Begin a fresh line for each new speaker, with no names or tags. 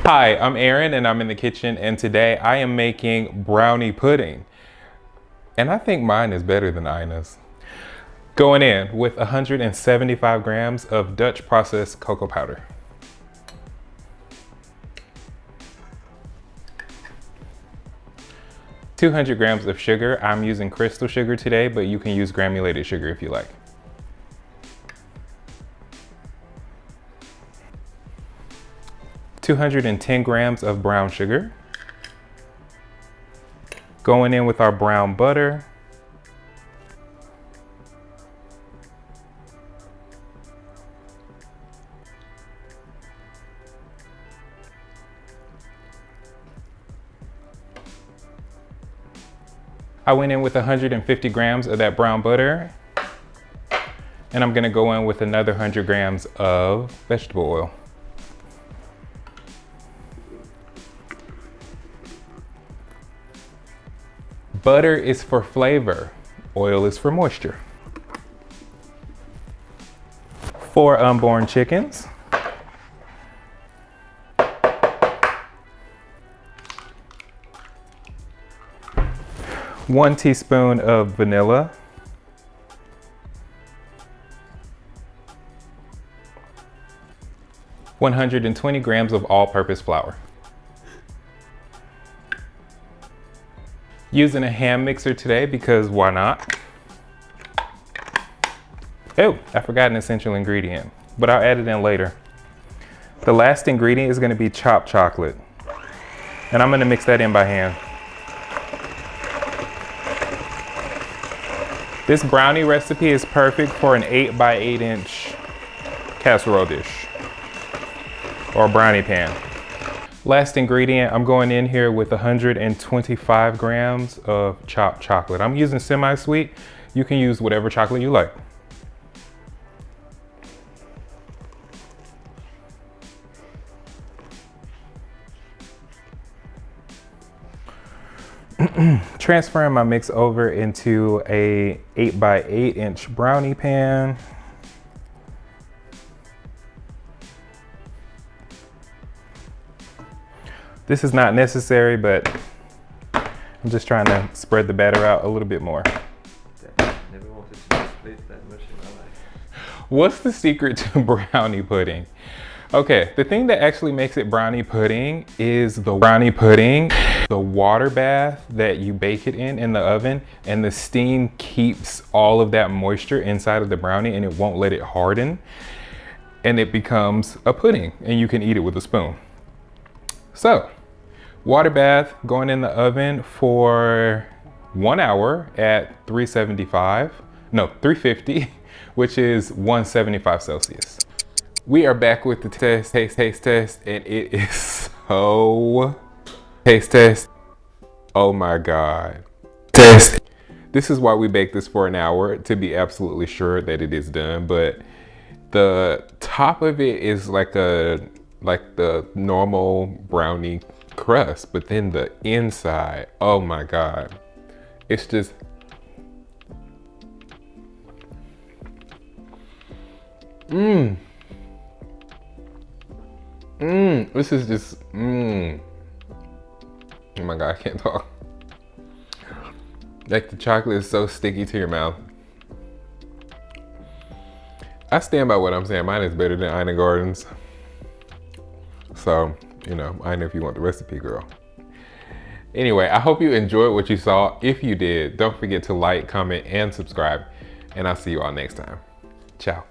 Hi, I'm Aaron and I'm in the kitchen, and today I am making brownie pudding. And I think mine is better than Ina's. Going in with 175 grams of Dutch processed cocoa powder. ,200 grams of sugar. I'm using crystal sugar today, but you can use granulated sugar if you like. ,210 grams of brown sugar. Going in with our brown butter. I went in with 150 grams of that brown butter. And I'm gonna go in with another 100 grams of vegetable oil. Butter is for flavor, oil is for moisture. 4 unborn chickens. 1 teaspoon of vanilla. 120 grams of all-purpose flour. Using a hand mixer today because why not? Oh, I forgot an essential ingredient, but I'll add it in later. The last ingredient is going to be chopped chocolate, and I'm going to mix that in by hand. This brownie recipe is perfect for an 8 by 8 inch casserole dish or brownie pan. Last ingredient, I'm going in here with 125 grams of chopped chocolate. I'm using semi-sweet. You can use whatever chocolate you like. Transferring my mix over into a 8 by 8 inch brownie pan. This is not necessary, but I'm just trying to spread the batter out a little bit more.
Never wanted to split that much in my life.
What's the secret to brownie pudding? Okay, the thing that actually makes it brownie pudding is the brownie pudding, the water bath that you bake it in the oven, and the steam keeps all of that moisture inside of the brownie and it won't let it harden, and it becomes a pudding and you can eat it with a spoon. So, water bath going in the oven for 1 hour at 350, which is 175 Celsius. We are back with the taste test, and it is so taste test. Oh my God. Test. This is why we bake this for an hour, to be absolutely sure that it is done, but the top of it is like the normal brownie crust, but then the inside, oh my God, it's just this is just oh my God, I can't talk. Like, the chocolate is so sticky to your mouth. I stand by what I'm saying. Mine is better than Ina Garten's. So, you know, Ina, if you want the recipe, girl. Anyway, I hope you enjoyed what you saw. If you did, don't forget to like, comment, and subscribe. And I'll see you all next time. Ciao.